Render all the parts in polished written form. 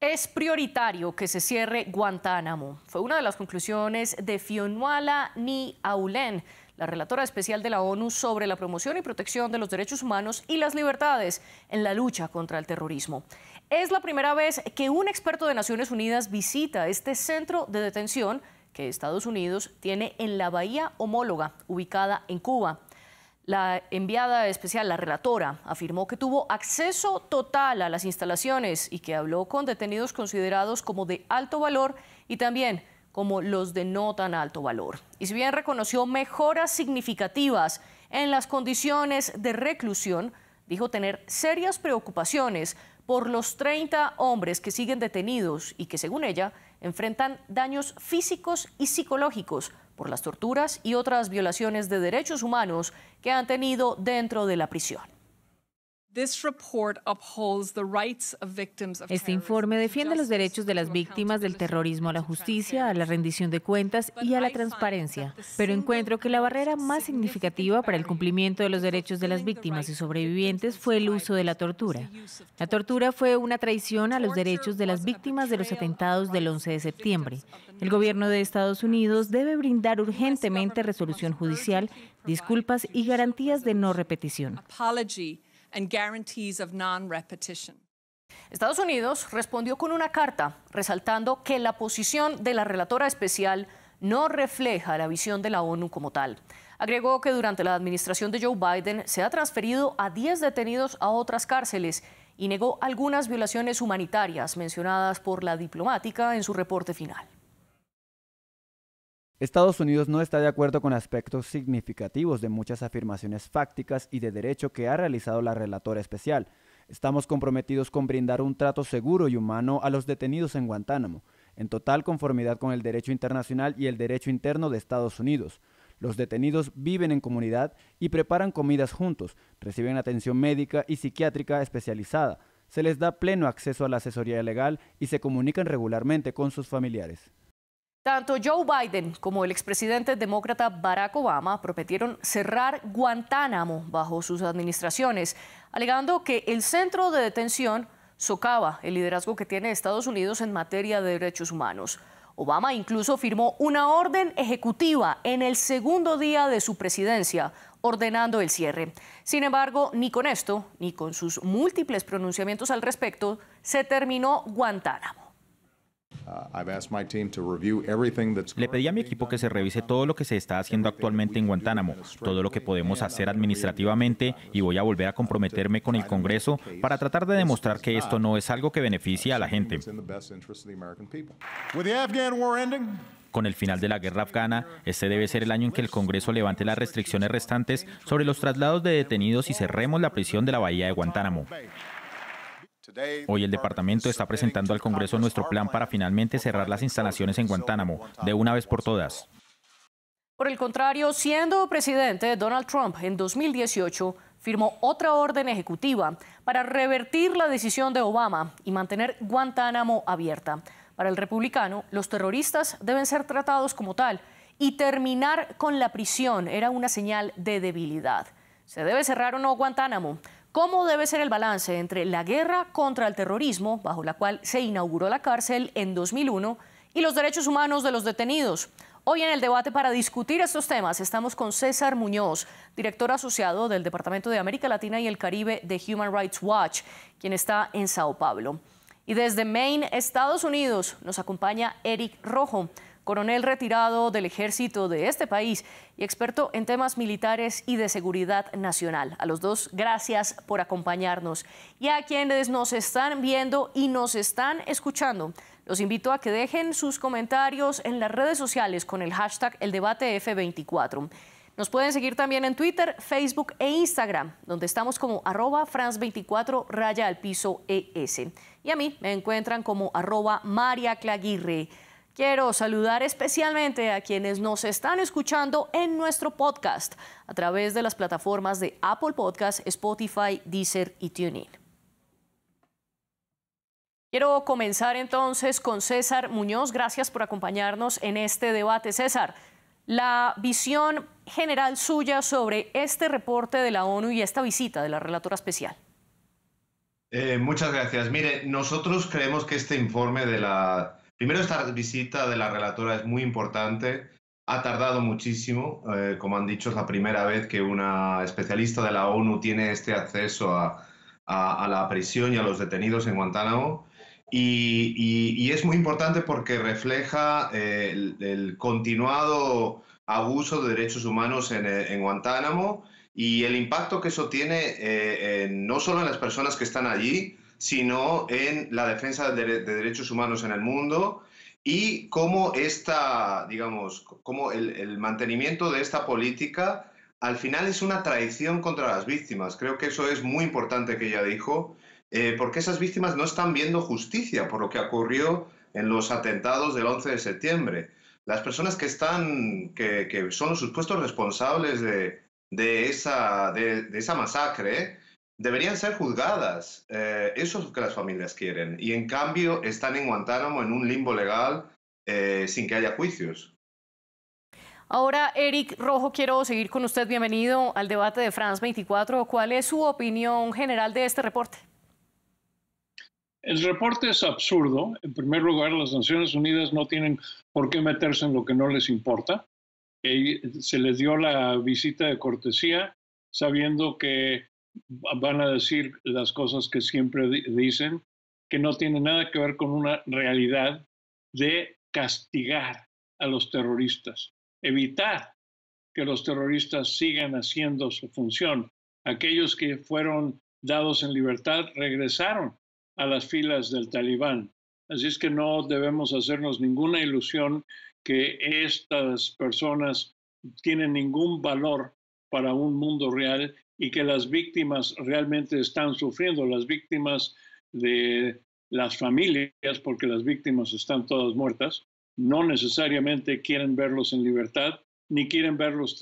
Es prioritario que se cierre Guantánamo. Fue una de las conclusiones de Fionnuala Ni Aulén, la relatora especial de la ONU sobre la promoción y protección de los derechos humanos y las libertades en la lucha contra el terrorismo. Es la primera vez que un experto de Naciones Unidas visita este centro de detención que Estados Unidos tiene en la bahía homóloga, ubicada en Cuba. La enviada especial, la relatora, afirmó que tuvo acceso total a las instalaciones y que habló con detenidos considerados como de alto valor y también como los de no tan alto valor. Y si bien reconoció mejoras significativas en las condiciones de reclusión, dijo tener serias preocupaciones por los 30 hombres que siguen detenidos y que, según ella, enfrentan daños físicos y psicológicos por las torturas y otras violaciones de derechos humanos que han tenido dentro de la prisión. Este informe defiende los derechos de las víctimas del terrorismo a la justicia, a la rendición de cuentas y a la transparencia. Pero encuentro que la barrera más significativa para el cumplimiento de los derechos de las víctimas y sobrevivientes fue el uso de la tortura. La tortura fue una traición a los derechos de las víctimas de los atentados del 11 de septiembre. El gobierno de Estados Unidos debe brindar urgentemente resolución judicial, disculpas y garantías de no repetición. Estados Unidos respondió con una carta resaltando que la posición de la relatora especial no refleja la visión de la ONU como tal. Agregó que durante la administración de Joe Biden se ha transferido a 10 detenidos a otras cárceles y negó algunas violaciones humanitarias mencionadas por la diplomática en su reporte final. Estados Unidos no está de acuerdo con aspectos significativos de muchas afirmaciones fácticas y de derecho que ha realizado la relatora especial. Estamos comprometidos con brindar un trato seguro y humano a los detenidos en Guantánamo, en total conformidad con el derecho internacional y el derecho interno de Estados Unidos. Los detenidos viven en comunidad y preparan comidas juntos, reciben atención médica y psiquiátrica especializada, se les da pleno acceso a la asesoría legal y se comunican regularmente con sus familiares. Tanto Joe Biden como el expresidente demócrata Barack Obama prometieron cerrar Guantánamo bajo sus administraciones, alegando que el centro de detención socava el liderazgo que tiene Estados Unidos en materia de derechos humanos. Obama incluso firmó una orden ejecutiva en el segundo día de su presidencia, ordenando el cierre. Sin embargo, ni con esto, ni con sus múltiples pronunciamientos al respecto, se terminó Guantánamo. Le pedí a mi equipo que se revise todo lo que se está haciendo actualmente en Guantánamo, todo lo que podemos hacer administrativamente, y voy a volver a comprometerme con el Congreso para tratar de demostrar que esto no es algo que beneficie a la gente. Con el final de la guerra afgana, este debe ser el año en que el Congreso levante las restricciones restantes sobre los traslados de detenidos y cerremos la prisión de la bahía de Guantánamo. Hoy el departamento está presentando al Congreso nuestro plan para finalmente cerrar las instalaciones en Guantánamo, de una vez por todas. Por el contrario, siendo presidente, Donald Trump en 2018 firmó otra orden ejecutiva para revertir la decisión de Obama y mantener Guantánamo abierta. Para el republicano, los terroristas deben ser tratados como tal y terminar con la prisión era una señal de debilidad. ¿Se debe cerrar o no Guantánamo? ¿Cómo debe ser el balance entre la guerra contra el terrorismo, bajo la cual se inauguró la cárcel en 2001, y los derechos humanos de los detenidos? Hoy en el debate para discutir estos temas estamos con César Muñoz, director asociado del Departamento de América Latina y el Caribe de Human Rights Watch, quien está en Sao Paulo. Y desde Maine, Estados Unidos, nos acompaña Eric Rojo, coronel retirado del ejército de este país y experto en temas militares y de seguridad nacional. A los dos, gracias por acompañarnos. Y a quienes nos están viendo y nos están escuchando, los invito a que dejen sus comentarios en las redes sociales con el hashtag #eldebatef24. Nos pueden seguir también en Twitter, Facebook e Instagram, donde estamos como @France24_ES. Y a mí me encuentran como @MariaClaguirre. Quiero saludar especialmente a quienes nos están escuchando en nuestro podcast a través de las plataformas de Apple Podcast, Spotify, Deezer y TuneIn. Quiero comenzar entonces con César Muñoz. Gracias por acompañarnos en este debate. César, la visión general suya sobre este reporte de la ONU y esta visita de la relatora especial. Muchas gracias. Mire, nosotros creemos que este informe primero, esta visita de la relatora es muy importante. Ha tardado muchísimo. Como han dicho, es la primera vez que una especialista de la ONU tiene este acceso a la prisión y a los detenidos en Guantánamo. Y es muy importante porque refleja el continuado abuso de derechos humanos en Guantánamo y el impacto que eso tiene no solo en las personas que están allí, sino en la defensa de derechos humanos en el mundo y cómo cómo el mantenimiento de esta política al final es una traición contra las víctimas. Creo que eso es muy importante que ella dijo, porque esas víctimas no están viendo justicia por lo que ocurrió en los atentados del 11 de septiembre. Las personas que son los supuestos responsables de esa masacre deberían ser juzgadas. Eso es lo que las familias quieren. Y en cambio están en Guantánamo en un limbo legal sin que haya juicios. Ahora, Eric Rojo, quiero seguir con usted. Bienvenido al debate de France 24. ¿Cuál es su opinión general de este reporte? El reporte es absurdo. En primer lugar, las Naciones Unidas no tienen por qué meterse en lo que no les importa. Se les dio la visita de cortesía sabiendo que van a decir las cosas que siempre dicen, que no tiene nada que ver con una realidad de castigar a los terroristas, evitar que los terroristas sigan haciendo su función. Aquellos que fueron dados en libertad regresaron a las filas del Talibán. Así es que no debemos hacernos ninguna ilusión que estas personas tienen ningún valor para un mundo real y que las víctimas realmente están sufriendo, las víctimas de las familias, porque las víctimas están todas muertas, no necesariamente quieren verlos en libertad, ni quieren verlos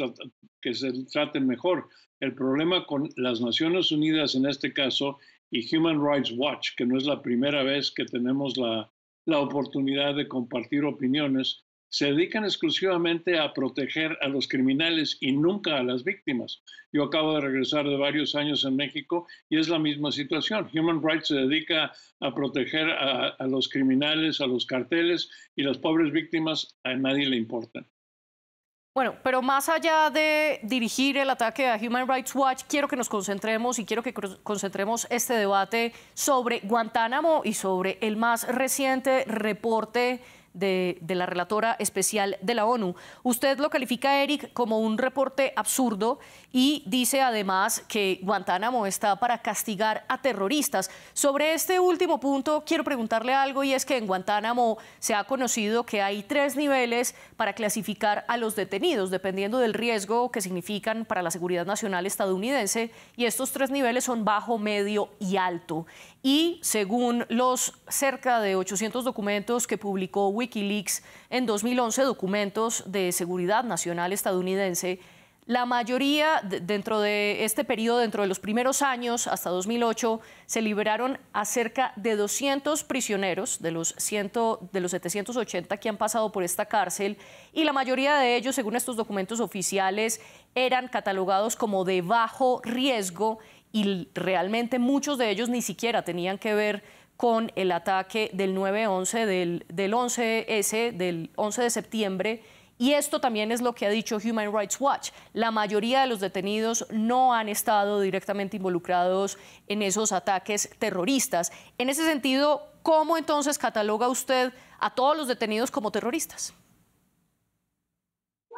que se traten mejor. El problema con las Naciones Unidas en este caso y Human Rights Watch, que no es la primera vez que tenemos la oportunidad de compartir opiniones, se dedican exclusivamente a proteger a los criminales y nunca a las víctimas. Yo acabo de regresar de varios años en México y es la misma situación. Human Rights se dedica a proteger a los criminales, a los carteles, y las pobres víctimas a nadie le importan. Bueno, pero más allá de dirigir el ataque a Human Rights Watch, quiero que nos concentremos y quiero que concentremos este debate sobre Guantánamo y sobre el más reciente reporte de la relatora especial de la ONU. Usted lo califica, Eric, como un reporte absurdo y dice además que Guantánamo está para castigar a terroristas. Sobre este último punto quiero preguntarle algo, y es que en Guantánamo se ha conocido que hay 3 niveles para clasificar a los detenidos, dependiendo del riesgo que significan para la seguridad nacional estadounidense, y estos 3 niveles son bajo, medio y alto. Y según los cerca de 800 documentos que publicó Wikileaks en 2011, documentos de seguridad nacional estadounidense, la mayoría dentro de este periodo, dentro de los primeros años hasta 2008, se liberaron a cerca de 200 prisioneros de los 780 que han pasado por esta cárcel, y la mayoría de ellos, según estos documentos oficiales, eran catalogados como de bajo riesgo, y realmente muchos de ellos ni siquiera tenían que ver con el ataque del 9/11, del 11S, del 11 de septiembre. Y esto también es lo que ha dicho Human Rights Watch. La mayoría de los detenidos no han estado directamente involucrados en esos ataques terroristas. En ese sentido, ¿cómo entonces cataloga usted a todos los detenidos como terroristas?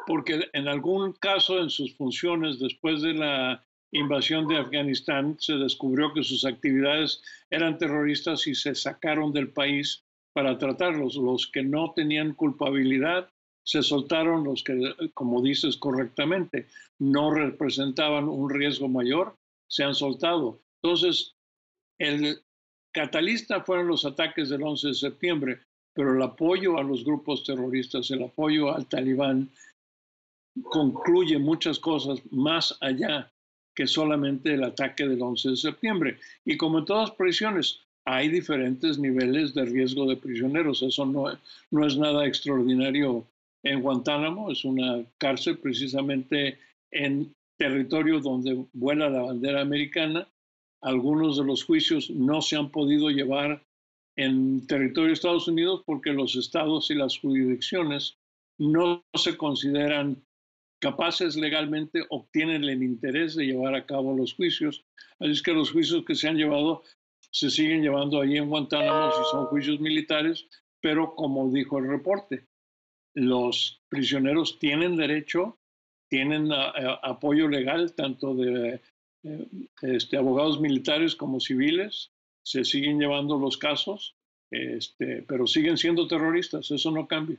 Porque en algún caso, en sus funciones después de la invasión de Afganistán, se descubrió que sus actividades eran terroristas y se sacaron del país para tratarlos. Los que no tenían culpabilidad se soltaron, los que, como dices correctamente, no representaban un riesgo mayor, se han soltado. Entonces, el catalista fueron los ataques del 11 de septiembre, pero el apoyo a los grupos terroristas, el apoyo al Talibán, concluye muchas cosas más allá que solamente el ataque del 11 de septiembre. Y como en todas prisiones, hay diferentes niveles de riesgo de prisioneros. Eso no es nada extraordinario en Guantánamo. Es una cárcel precisamente en territorio donde vuela la bandera americana, Algunos de los juicios no se han podido llevar en territorio de Estados Unidos porque los estados y las jurisdicciones no se consideran capaces legalmente o tienen el interés de llevar a cabo los juicios. Así es que los juicios que se han llevado se siguen llevando allí en Guantánamo si son juicios militares, pero como dijo el reporte, los prisioneros tienen derecho, tienen apoyo legal tanto de abogados militares como civiles, se siguen llevando los casos, pero siguen siendo terroristas, eso no cambia.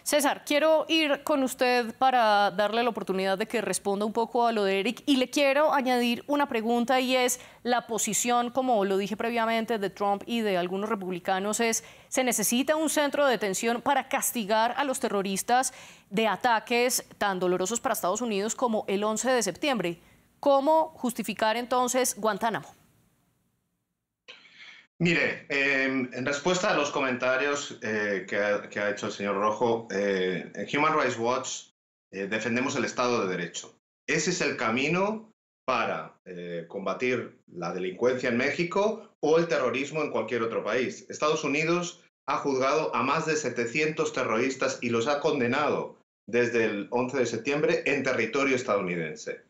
César, quiero ir con usted para darle la oportunidad de que responda un poco a lo de Eric y le quiero añadir una pregunta y es la posición, como lo dije previamente, de Trump y de algunos republicanos es, ¿se necesita un centro de detención para castigar a los terroristas de ataques tan dolorosos para Estados Unidos como el 11 de septiembre? ¿Cómo justificar entonces Guantánamo? Mire, en respuesta a los comentarios que ha hecho el señor Rojo, en Human Rights Watch defendemos el Estado de Derecho. Ese es el camino para combatir la delincuencia en México o el terrorismo en cualquier otro país. Estados Unidos ha juzgado a más de 700 terroristas y los ha condenado desde el 11 de septiembre en territorio estadounidense.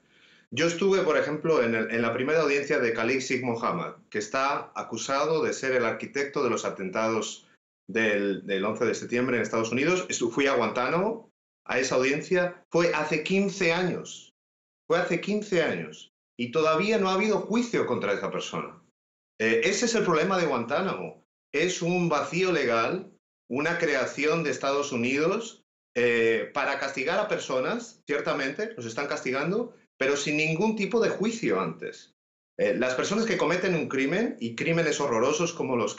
Yo estuve, por ejemplo, en la primera audiencia de Khalid Sheikh Mohammed, que está acusado de ser el arquitecto de los atentados del 11 de septiembre en Estados Unidos. Fui a Guantánamo, a esa audiencia, fue hace 15 años. Fue hace 15 años. Y todavía no ha habido juicio contra esa persona. Ese es el problema de Guantánamo. Es un vacío legal, una creación de Estados Unidos para castigar a personas, ciertamente, los están castigando, pero sin ningún tipo de juicio antes. Las personas que cometen un crimen, y crímenes horrorosos como los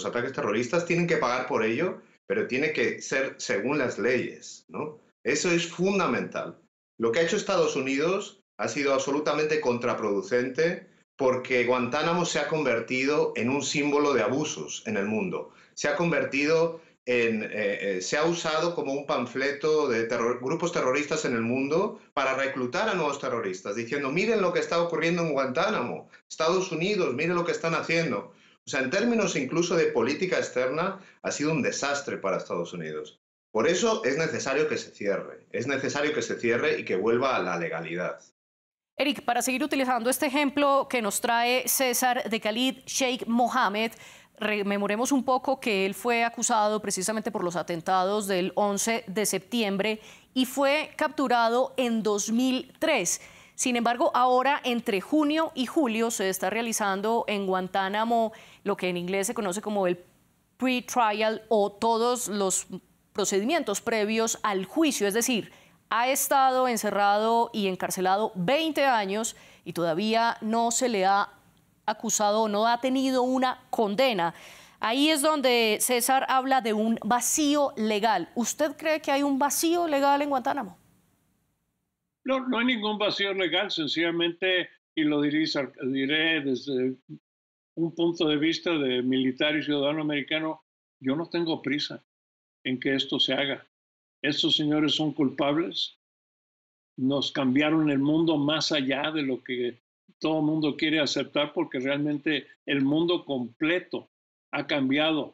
ataques terroristas, tienen que pagar por ello, pero tiene que ser según las leyes, ¿no? Eso es fundamental. Lo que ha hecho Estados Unidos ha sido absolutamente contraproducente porque Guantánamo se ha convertido en un símbolo de abusos en el mundo. Se ha convertido se ha usado como un panfleto de grupos terroristas en el mundo para reclutar a nuevos terroristas, diciendo, miren lo que está ocurriendo en Guantánamo, Estados Unidos, miren lo que están haciendo. O sea, en términos incluso de política externa, ha sido un desastre para Estados Unidos. Por eso es necesario que se cierre y que vuelva a la legalidad. Eric, para seguir utilizando este ejemplo que nos trae César de Khalid Sheikh Mohammed, rememoremos un poco que él fue acusado precisamente por los atentados del 11 de septiembre y fue capturado en 2003. Sin embargo, ahora entre junio y julio se está realizando en Guantánamo lo que en inglés se conoce como el pre-trial o todos los procedimientos previos al juicio, es decir, ha estado encerrado y encarcelado 20 años y todavía no se le ha acusado, no ha tenido una condena. Ahí es donde César habla de un vacío legal. ¿Usted cree que hay un vacío legal en Guantánamo? No, no hay ningún vacío legal, sencillamente, y lo diré desde un punto de vista de militar y ciudadano americano, yo no tengo prisa en que esto se haga. Estos señores son culpables, nos cambiaron el mundo más allá de lo que todo el mundo quiere aceptar, porque realmente el mundo completo ha cambiado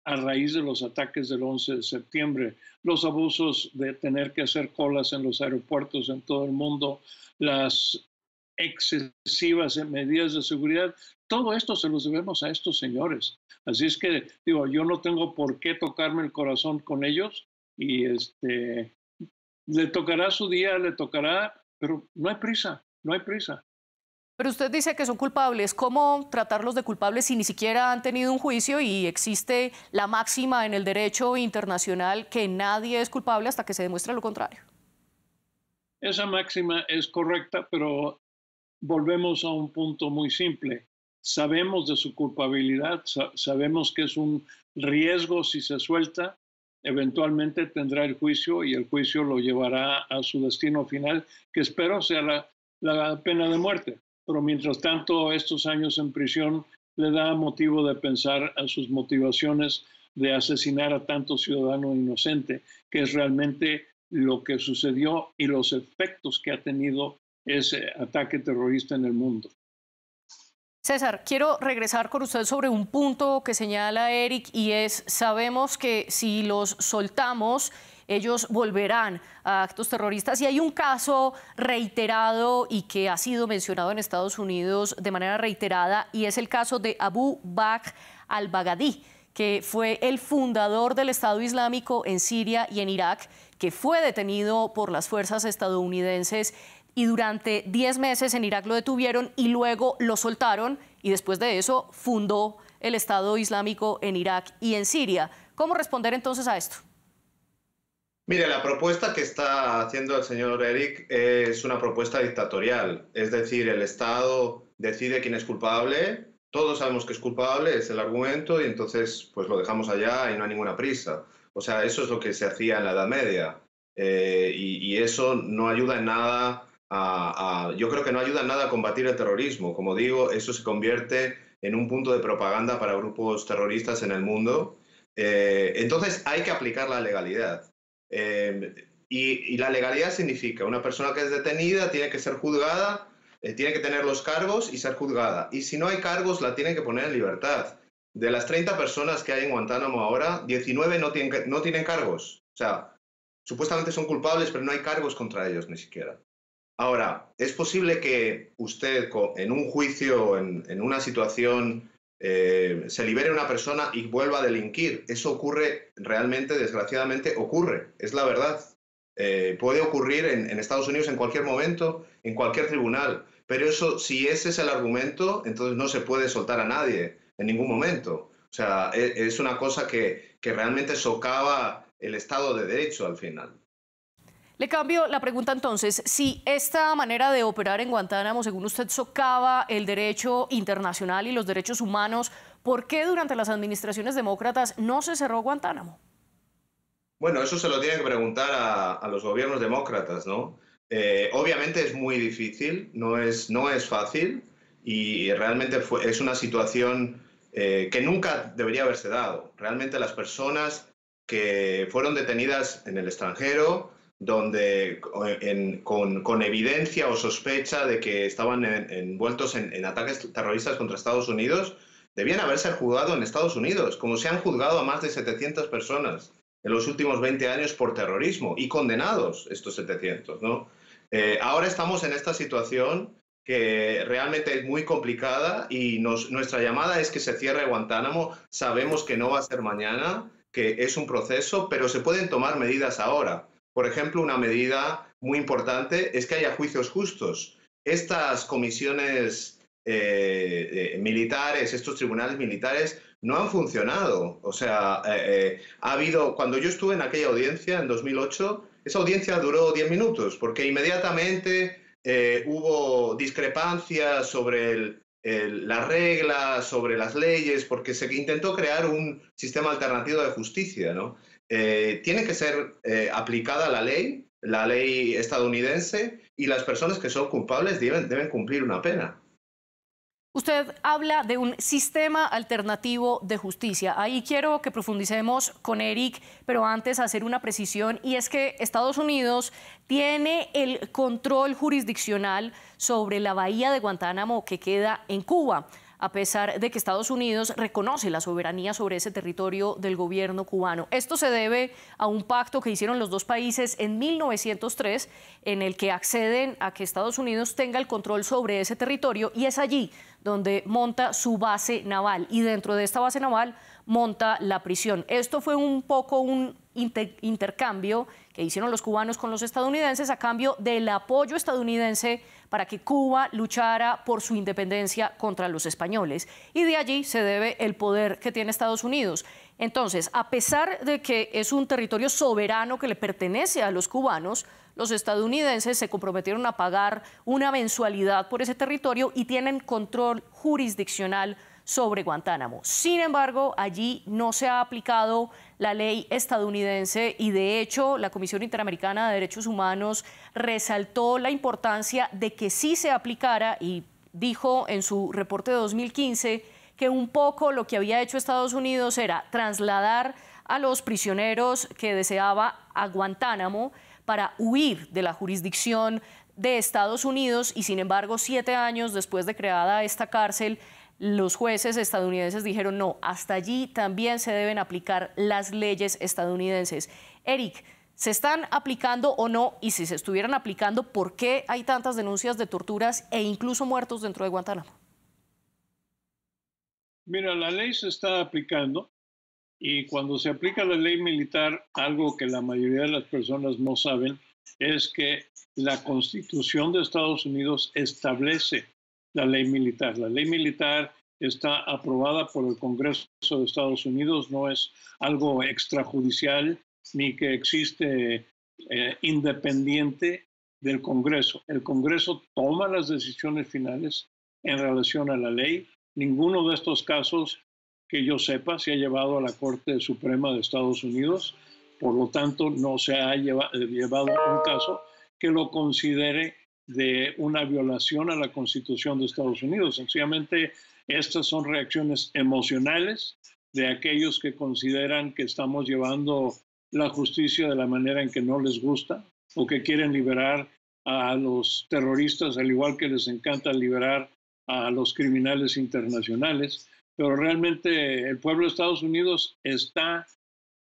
a raíz de los ataques del 11 de septiembre, los abusos de tener que hacer colas en los aeropuertos en todo el mundo, las excesivas medidas de seguridad, todo esto se los debemos a estos señores. Así es que, digo, yo no tengo por qué tocarme el corazón con ellos y le tocará su día, le tocará, pero no hay prisa, no hay prisa. Pero usted dice que son culpables. ¿Cómo tratarlos de culpables si ni siquiera han tenido un juicio y existe la máxima en el derecho internacional que nadie es culpable hasta que se demuestre lo contrario? Esa máxima es correcta, pero volvemos a un punto muy simple. Sabemos de su culpabilidad, sabemos que es un riesgo si se suelta, eventualmente tendrá el juicio y el juicio lo llevará a su destino final, que espero sea la pena de muerte. Pero mientras tanto, estos años en prisión le da motivo de pensar a sus motivaciones de asesinar a tanto ciudadano inocente, que es realmente lo que sucedió y los efectos que ha tenido ese ataque terrorista en el mundo. César, quiero regresar con usted sobre un punto que señala Eric, y es, sabemos que si los soltamos, ellos volverán a actos terroristas, y hay un caso reiterado y que ha sido mencionado en Estados Unidos de manera reiterada, y es el caso de Abu Bakr al-Baghdadi, que fue el fundador del Estado Islámico en Siria y en Irak, que fue detenido por las fuerzas estadounidenses y durante 10 meses en Irak lo detuvieron y luego lo soltaron, y después de eso fundó el Estado Islámico en Irak y en Siria. ¿Cómo responder entonces a esto? Mire, la propuesta que está haciendo el señor Eric es una propuesta dictatorial. Es decir, el Estado decide quién es culpable, todos sabemos que es culpable, es el argumento, y entonces pues lo dejamos allá y no hay ninguna prisa. O sea, eso es lo que se hacía en la Edad Media. Y eso no ayuda en nada yo creo que no ayuda en nada a combatir el terrorismo. Como digo, eso se convierte en un punto de propaganda para grupos terroristas en el mundo. Entonces hay que aplicar la legalidad. Y la legalidad significa una persona que es detenida tiene que ser juzgada, tiene que tener los cargos y ser juzgada. Y si no hay cargos, la tienen que poner en libertad. De las 30 personas que hay en Guantánamo ahora, 19 no tienen cargos. O sea, supuestamente son culpables, pero no hay cargos contra ellos ni siquiera. Ahora, es posible que usted en un juicio, en una situación, se libere una persona y vuelva a delinquir. Eso ocurre realmente, desgraciadamente, ocurre. Es la verdad. Puede ocurrir en Estados Unidos en cualquier momento, en cualquier tribunal. Pero eso, si ese es el argumento, entonces no se puede soltar a nadie en ningún momento. O sea, es una cosa que realmente socava el Estado de Derecho al final. Le cambio la pregunta entonces. Si esta manera de operar en Guantánamo, según usted, socava el derecho internacional y los derechos humanos, ¿por qué durante las administraciones demócratas no se cerró Guantánamo? Bueno, eso se lo tienen que preguntar a los gobiernos demócratas, ¿no? Obviamente es muy difícil, no es fácil, y realmente es una situación que nunca debería haberse dado. Realmente las personas que fueron detenidas en el extranjero, donde con evidencia o sospecha de que estaban envueltos en ataques terroristas contra Estados Unidos, debían haberse juzgado en Estados Unidos, como se han juzgado a más de 700 personas en los últimos 20 años por terrorismo, y condenados estos 700, ¿no? Ahora estamos en esta situación que realmente es muy complicada, y nuestra llamada es que se cierre Guantánamo. Sabemos que no va a ser mañana, que es un proceso, pero se pueden tomar medidas ahora. Por ejemplo, una medida muy importante es que haya juicios justos. Estas comisiones militares, estos tribunales militares, no han funcionado. O sea, ha habido, cuando yo estuve en aquella audiencia en 2008, esa audiencia duró 10 minutos, porque inmediatamente hubo discrepancias sobre las reglas, sobre las leyes, porque se intentó crear un sistema alternativo de justicia, ¿no? Tiene que ser aplicada la ley estadounidense, y las personas que son culpables deben cumplir una pena. Usted habla de un sistema alternativo de justicia. Ahí quiero que profundicemos con Eric, pero antes hacer una precisión, y es que Estados Unidos tiene el control jurisdiccional sobre la bahía de Guantánamo, que queda en Cuba, a pesar de que Estados Unidos reconoce la soberanía sobre ese territorio del gobierno cubano. Esto se debe a un pacto que hicieron los dos países en 1903, en el que acceden a que Estados Unidos tenga el control sobre ese territorio, y es allí donde monta su base naval, y dentro de esta base naval monta la prisión. Esto fue un poco un intercambio que hicieron los cubanos con los estadounidenses a cambio del apoyo estadounidense para que Cuba luchara por su independencia contra los españoles. Y de allí se debe el poder que tiene Estados Unidos. Entonces, a pesar de que es un territorio soberano que le pertenece a los cubanos, los estadounidenses se comprometieron a pagar una mensualidad por ese territorio y tienen control jurisdiccional sobre Guantánamo. Sin embargo, allí no se ha aplicado la ley estadounidense, y de hecho la Comisión Interamericana de Derechos Humanos resaltó la importancia de que sí se aplicara, y dijo en su reporte de 2015 que un poco lo que había hecho Estados Unidos era trasladar a los prisioneros que deseaba a Guantánamo para huir de la jurisdicción de Estados Unidos y sin embargo 7 años después de creada esta cárcel, los jueces estadounidenses dijeron no, hasta allí también se deben aplicar las leyes estadounidenses. Eric, ¿se están aplicando o no? Y si se estuvieran aplicando, ¿por qué hay tantas denuncias de torturas e incluso muertos dentro de Guantánamo? Mira, la ley se está aplicando y cuando se aplica la ley militar, algo que la mayoría de las personas no saben es que la Constitución de Estados Unidos establece la ley militar. La ley militar está aprobada por el Congreso de Estados Unidos, no es algo extrajudicial ni que existe independiente del Congreso. El Congreso toma las decisiones finales en relación a la ley. Ninguno de estos casos que yo sepa se ha llevado a la Corte Suprema de Estados Unidos, por lo tanto no se ha llevado un caso que lo considere de una violación a la Constitución de Estados Unidos. Sencillamente estas son reacciones emocionales de aquellos que consideran que estamos llevando la justicia de la manera en que no les gusta o que quieren liberar a los terroristas, al igual que les encanta liberar a los criminales internacionales. Pero realmente el pueblo de Estados Unidos está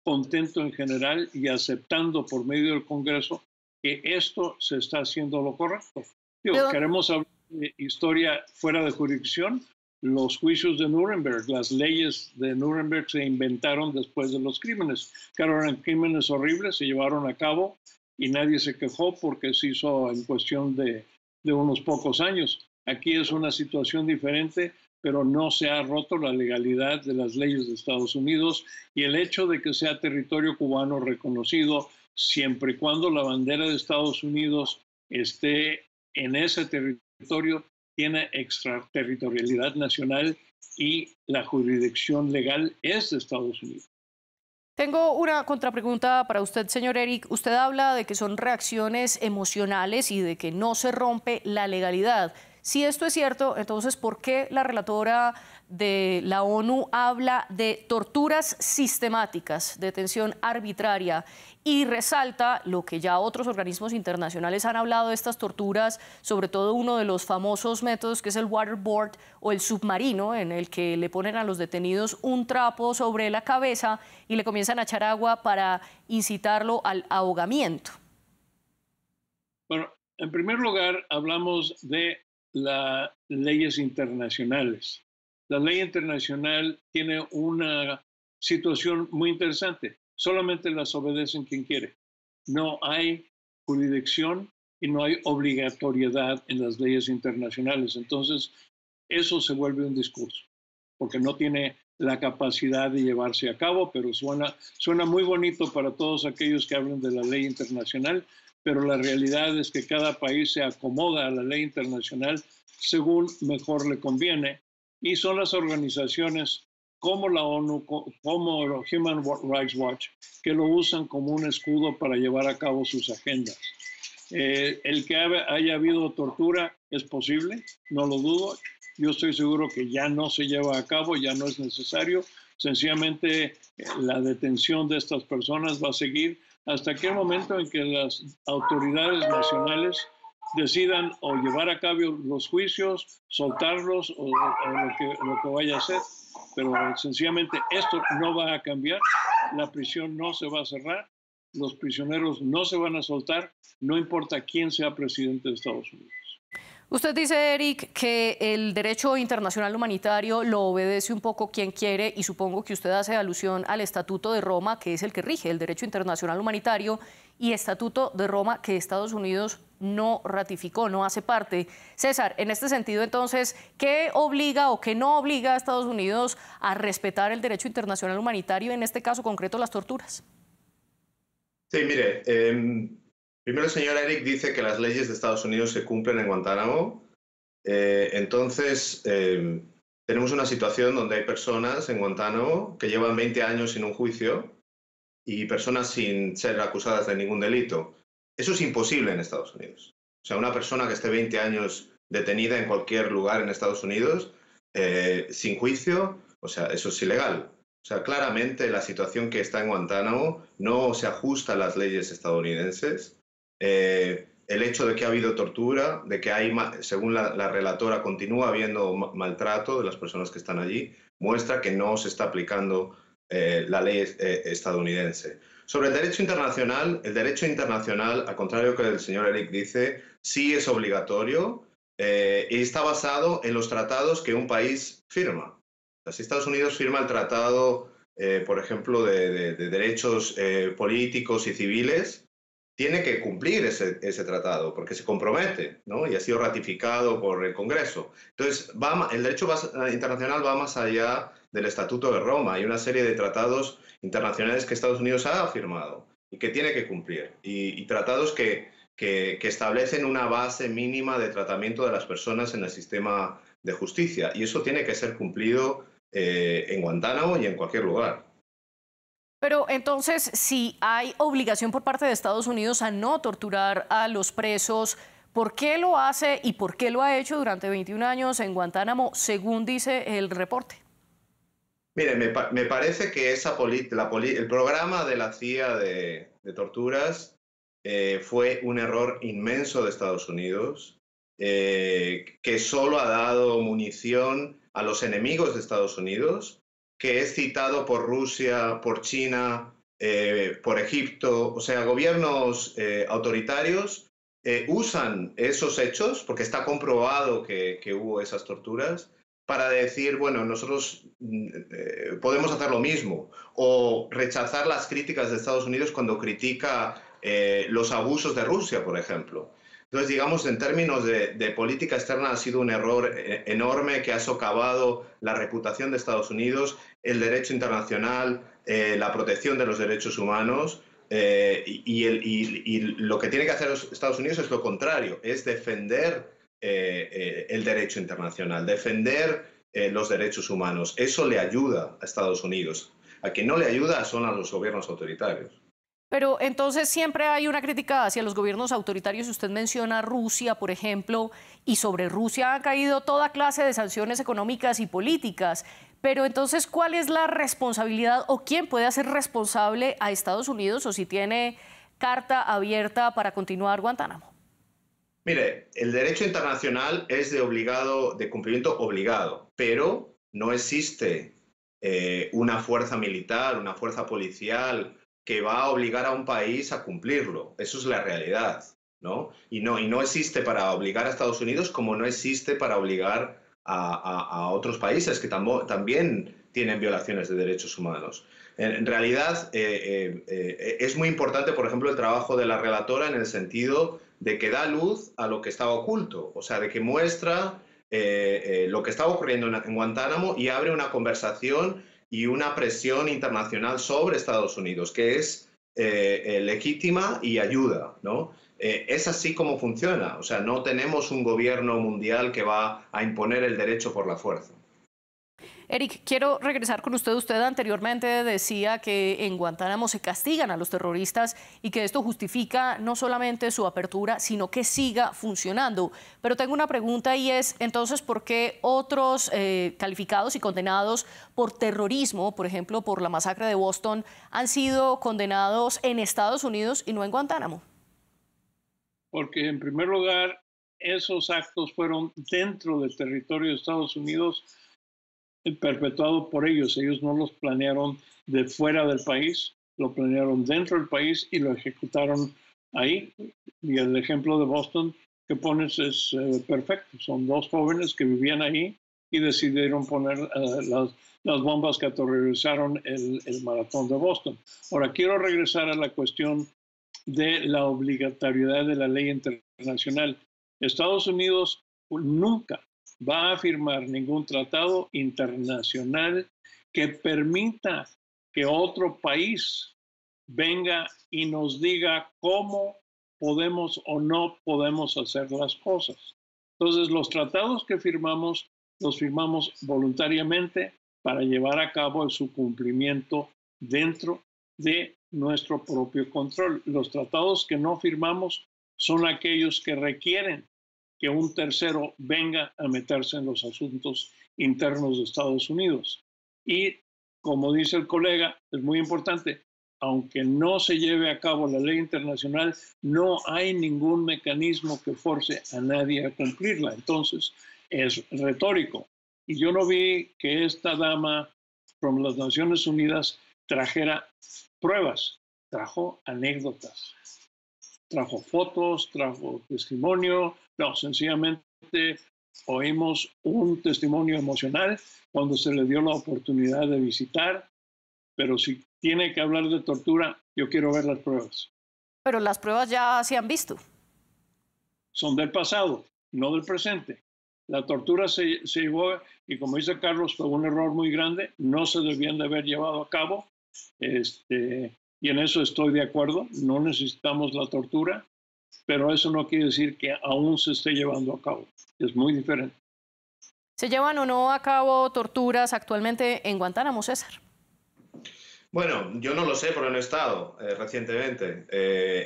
contento en general y aceptando por medio del Congreso que esto se está haciendo lo correcto. Queremos hablar de historia fuera de jurisdicción. Los juicios de Nuremberg, las leyes de Nuremberg se inventaron después de los crímenes. Claro, eran crímenes horribles, se llevaron a cabo y nadie se quejó porque se hizo en cuestión de unos pocos años. Aquí es una situación diferente, pero no se ha roto la legalidad de las leyes de Estados Unidos y el hecho de que sea territorio cubano reconocido, siempre y cuando la bandera de Estados Unidos esté en ese territorio, tiene extraterritorialidad nacional y la jurisdicción legal es de Estados Unidos. Tengo una contrapregunta para usted, señor Eric. Usted habla de que son reacciones emocionales y de que no se rompe la legalidad. Si esto es cierto, entonces, ¿por qué la relatora de la ONU habla de torturas sistemáticas, detención arbitraria y resalta lo que ya otros organismos internacionales han hablado de estas torturas, sobre todo uno de los famosos métodos que es el waterboard o el submarino, en el que le ponen a los detenidos un trapo sobre la cabeza y le comienzan a echar agua para incitarlo al ahogamiento? Bueno, en primer lugar, hablamos de las leyes internacionales. La ley internacional tiene una situación muy interesante. Solamente las obedecen quien quiere. No hay jurisdicción y no hay obligatoriedad en las leyes internacionales. Entonces, eso se vuelve un discurso, porque no tiene la capacidad de llevarse a cabo, pero suena muy bonito para todos aquellos que hablan de la ley internacional, pero la realidad es que cada país se acomoda a la ley internacional según mejor le conviene, y son las organizaciones como la ONU, como Human Rights Watch, que lo usan como un escudo para llevar a cabo sus agendas. El que haya habido tortura es posible, no lo dudo. Yo estoy seguro que ya no se lleva a cabo, ya no es necesario. Sencillamente la detención de estas personas va a seguir hasta aquel momento en que las autoridades nacionales decidan o llevar a cabo los juicios, soltarlos o lo que vaya a hacer. Pero sencillamente esto no va a cambiar, la prisión no se va a cerrar, los prisioneros no se van a soltar, no importa quién sea presidente de Estados Unidos. Usted dice, Eric, que el derecho internacional humanitario lo obedece un poco quien quiere y supongo que usted hace alusión al Estatuto de Roma, que es el que rige el derecho internacional humanitario, y Estatuto de Roma que Estados Unidos no ratificó, no hace parte. César, en este sentido, entonces, ¿qué obliga o qué no obliga a Estados Unidos a respetar el derecho internacional humanitario, en este caso concreto las torturas? Sí, mire, primero el señor Eric dice que las leyes de Estados Unidos se cumplen en Guantánamo. Entonces, tenemos una situación donde hay personas en Guantánamo que llevan 20 años sin un juicio y personas sin ser acusadas de ningún delito. Eso es imposible en Estados Unidos. O sea, una persona que esté 20 años detenida en cualquier lugar en Estados Unidos, sin juicio, o sea, eso es ilegal. O sea, claramente la situación que está en Guantánamo no se ajusta a las leyes estadounidenses. el hecho de que ha habido tortura, de que hay, según la relatora, continúa habiendo maltrato de las personas que están allí, muestra que no se está aplicando la ley estadounidense. Sobre el derecho internacional, al contrario que el señor Eric dice, sí es obligatorio y está basado en los tratados que un país firma. O sea, si Estados Unidos firma el tratado, por ejemplo, de derechos políticos y civiles, tiene que cumplir ese tratado porque se compromete, ¿no? Y ha sido ratificado por el Congreso. Entonces, el derecho internacional va más allá del Estatuto de Roma. Hay una serie de tratados internacionales que Estados Unidos ha firmado y que tiene que cumplir. Y tratados que establecen una base mínima de tratamiento de las personas en el sistema de justicia. Y eso tiene que ser cumplido en Guantánamo y en cualquier lugar. Pero entonces, si hay obligación por parte de Estados Unidos a no torturar a los presos, ¿por qué lo hace y por qué lo ha hecho durante 21 años en Guantánamo, según dice el reporte? Mire, me parece que el programa de la CIA de torturas fue un error inmenso de Estados Unidos, que solo ha dado munición a los enemigos de Estados Unidos, que es citado por Rusia, por China, por Egipto. O sea, gobiernos autoritarios usan esos hechos, porque está comprobado que hubo esas torturas, para decir, bueno, nosotros podemos hacer lo mismo, o rechazar las críticas de Estados Unidos cuando critica los abusos de Rusia, por ejemplo. Entonces, digamos, en términos de política externa ha sido un error enorme que ha socavado la reputación de Estados Unidos, el derecho internacional, la protección de los derechos humanos, y lo que tiene que hacer Estados Unidos es lo contrario, es defender el derecho internacional, defender los derechos humanos. Eso le ayuda a Estados Unidos. A quien no le ayuda son a los gobiernos autoritarios. Pero entonces siempre hay una crítica hacia los gobiernos autoritarios. Usted menciona Rusia, por ejemplo, y sobre Rusia han caído toda clase de sanciones económicas y políticas. Pero entonces, ¿cuál es la responsabilidad o quién puede hacer responsable a Estados Unidos o si tiene carta abierta para continuar Guantánamo? Mire, el derecho internacional es de cumplimiento obligado, pero no existe una fuerza militar, una fuerza policial que va a obligar a un país a cumplirlo. Eso es la realidad, ¿no? Y no existe para obligar a Estados Unidos como no existe para obligar a otros países que también tienen violaciones de derechos humanos. En realidad, es muy importante, por ejemplo, el trabajo de la relatora en el sentido de que da luz a lo que estaba oculto, o sea, de que muestra lo que estaba ocurriendo en Guantánamo y abre una conversación y una presión internacional sobre Estados Unidos, que es legítima y ayuda, ¿no? Es así como funciona, o sea, no tenemos un gobierno mundial que va a imponer el derecho por la fuerza. Eric, quiero regresar con usted. Usted anteriormente decía que en Guantánamo se castigan a los terroristas y que esto justifica no solamente su apertura, sino que siga funcionando. Pero tengo una pregunta y es, entonces, ¿por qué otros calificados y condenados por terrorismo, por ejemplo, por la masacre de Boston, han sido condenados en Estados Unidos y no en Guantánamo? Porque, en primer lugar, esos actos fueron dentro del territorio de Estados Unidos, perpetuado por ellos. Ellos no los planearon de fuera del país, lo planearon dentro del país y lo ejecutaron ahí. Y el ejemplo de Boston que pones es perfecto. Son dos jóvenes que vivían ahí y decidieron poner las bombas que aterrorizaron el maratón de Boston. Ahora, quiero regresar a la cuestión de la obligatoriedad de la ley internacional. Estados Unidos nunca va a firmar ningún tratado internacional que permita que otro país venga y nos diga cómo podemos o no podemos hacer las cosas. Entonces, los tratados que firmamos, los firmamos voluntariamente para llevar a cabo su cumplimiento dentro de nuestro propio control. Los tratados que no firmamos son aquellos que requieren que un tercero venga a meterse en los asuntos internos de Estados Unidos. Y, como dice el colega, es muy importante, aunque no se lleve a cabo la ley internacional, no hay ningún mecanismo que force a nadie a cumplirla. Entonces, es retórico. Y yo no vi que esta dama from las Naciones Unidas trajera pruebas, trajo anécdotas, trajo fotos, trajo testimonio. No, sencillamente oímos un testimonio emocional cuando se le dio la oportunidad de visitar, pero si tiene que hablar de tortura, yo quiero ver las pruebas. Pero las pruebas ya se han visto. Son del pasado, no del presente. La tortura se llevó, y como dice Carlos, fue un error muy grande, no se debían de haber llevado a cabo, y en eso estoy de acuerdo, no necesitamos la tortura, pero eso no quiere decir que aún se esté llevando a cabo, es muy diferente. ¿Se llevan o no a cabo torturas actualmente en Guantánamo, César? Bueno, yo no lo sé porque no he estado recientemente.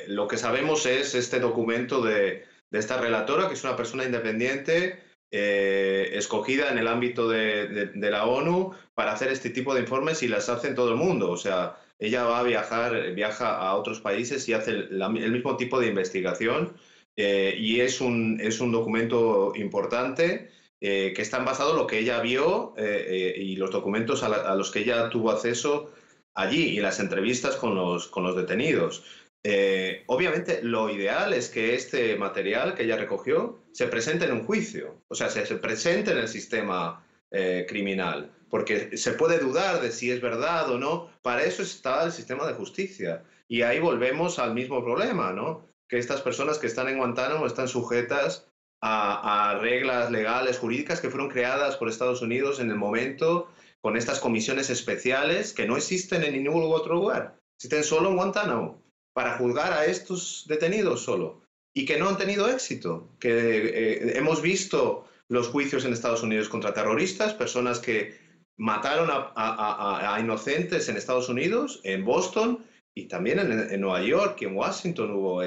Lo que sabemos es este documento de esta relatora, que es una persona independiente, escogida en el ámbito de la ONU para hacer este tipo de informes y las hace en todo el mundo. O sea, ella va a viaja a otros países y hace el mismo tipo de investigación y es un documento importante que está basado en lo que ella vio y los documentos a los que ella tuvo acceso allí y las entrevistas con los detenidos. Obviamente lo ideal es que este material que ella recogió se presente en un juicio, o sea, se presente en el sistema criminal, porque se puede dudar de si es verdad o no. Para eso está el sistema de justicia. Y ahí volvemos al mismo problema, ¿no? Que estas personas que están en Guantánamo están sujetas a reglas legales, jurídicas que fueron creadas por Estados Unidos en el momento con estas comisiones especiales que no existen en ningún otro lugar, existen solo en Guantánamo, para juzgar a estos detenidos solo, y que no han tenido éxito. Que hemos visto los juicios en Estados Unidos contra terroristas, personas que mataron a inocentes en Estados Unidos, en Boston, y también en Nueva York y en Washington hubo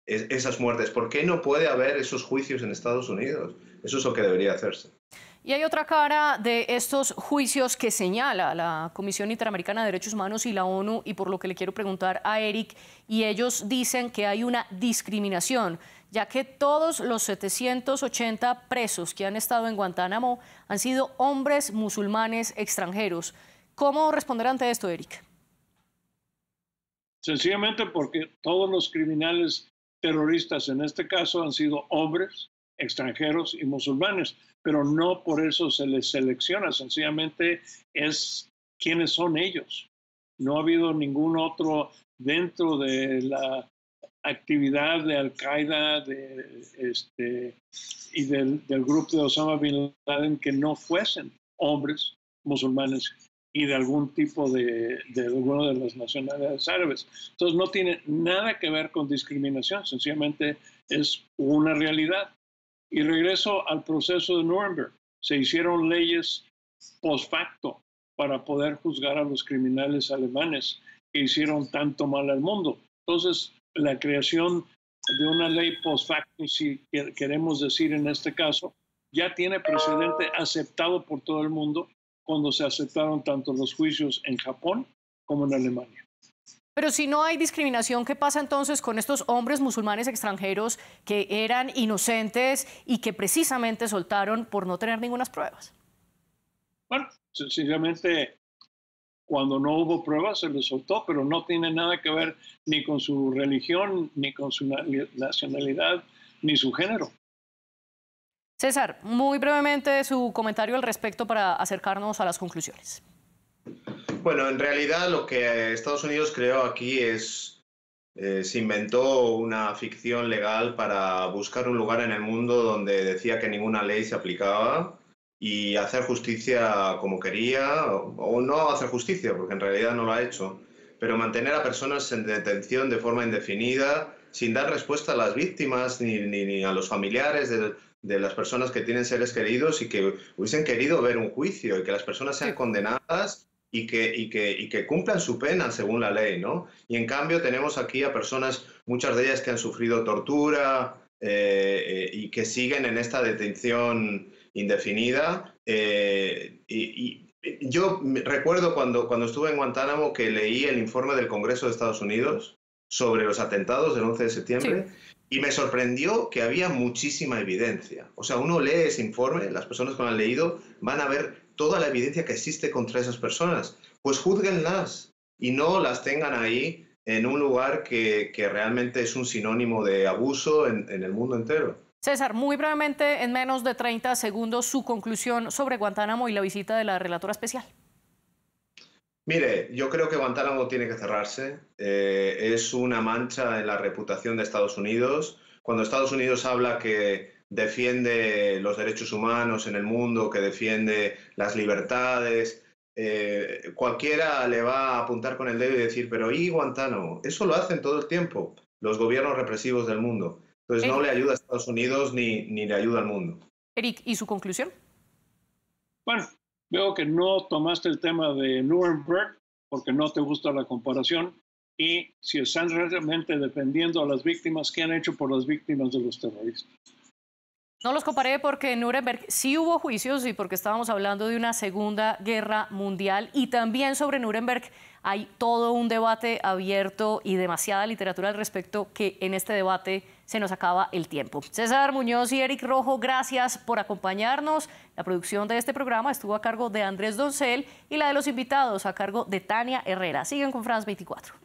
esas muertes. ¿Por qué no puede haber esos juicios en Estados Unidos? Eso es lo que debería hacerse. Y hay otra cara de estos juicios que señala la Comisión Interamericana de Derechos Humanos y la ONU, y por lo que le quiero preguntar a Eric, y ellos dicen que hay una discriminación, ya que todos los 780 presos que han estado en Guantánamo han sido hombres musulmanes extranjeros. ¿Cómo responder ante esto, Eric? Sencillamente porque todos los criminales terroristas en este caso han sido hombres extranjeros y musulmanes, pero no por eso se les selecciona, sencillamente es quiénes son ellos. No ha habido ningún otro dentro de la actividad de Al-Qaeda y del grupo de Osama Bin Laden que no fuesen hombres musulmanes y de algún tipo de alguna de las nacionalidades árabes. Entonces no tiene nada que ver con discriminación, sencillamente es una realidad. Y regreso al proceso de Nuremberg. Se hicieron leyes post facto para poder juzgar a los criminales alemanes que hicieron tanto mal al mundo. Entonces, la creación de una ley post facto, si queremos decir en este caso, ya tiene precedente aceptado por todo el mundo cuando se aceptaron tanto los juicios en Japón como en Alemania. Pero si no hay discriminación, ¿qué pasa entonces con estos hombres musulmanes extranjeros que eran inocentes y que precisamente soltaron por no tener ninguna pruebas? Bueno, sencillamente cuando no hubo pruebas se les soltó, pero no tiene nada que ver ni con su religión, ni con su nacionalidad, ni su género. César, muy brevemente su comentario al respecto para acercarnos a las conclusiones. Bueno, en realidad lo que Estados Unidos creó aquí es, se inventó una ficción legal para buscar un lugar en el mundo donde decía que ninguna ley se aplicaba y hacer justicia como quería, o no hacer justicia, porque en realidad no lo ha hecho, pero mantener a personas en detención de forma indefinida, sin dar respuesta a las víctimas ni a los familiares de las personas que tienen seres queridos y que hubiesen querido ver un juicio y que las personas sean condenadas y que cumplan su pena según la ley, ¿no? Y en cambio tenemos aquí a personas, muchas de ellas que han sufrido tortura y que siguen en esta detención indefinida y Yo recuerdo cuando estuve en Guantánamo que leí el informe del Congreso de Estados Unidos sobre los atentados del 11 de septiembre y me sorprendió que había muchísima evidencia. O sea, uno lee ese informe, las personas que lo han leído van a ver toda la evidencia que existe contra esas personas. Pues júzguenlas y no las tengan ahí en un lugar que realmente es un sinónimo de abuso en el mundo entero. César, muy brevemente, en menos de 30 segundos, su conclusión sobre Guantánamo y la visita de la relatora especial. Mire, yo creo que Guantánamo tiene que cerrarse. Es una mancha en la reputación de Estados Unidos. Cuando Estados Unidos habla que defiende los derechos humanos en el mundo, que defiende las libertades, cualquiera le va a apuntar con el dedo y decir, pero ¿y Guantánamo? Eso lo hacen todo el tiempo los gobiernos represivos del mundo. Entonces no le ayuda a Estados Unidos ni le ayuda al mundo. Eric, ¿y su conclusión? Bueno, veo que no tomaste el tema de Nuremberg porque no te gusta la comparación y si están realmente defendiendo a las víctimas, ¿qué han hecho por las víctimas de los terroristas? No los comparé porque en Nuremberg sí hubo juicios y porque estábamos hablando de una Segunda Guerra Mundial y también sobre Nuremberg hay todo un debate abierto y demasiada literatura al respecto que en este debate se nos acaba el tiempo. César Muñoz y Eric Rojo, gracias por acompañarnos. La producción de este programa estuvo a cargo de Andrés Doncel y la de los invitados a cargo de Tania Herrera. Siguen con France 24.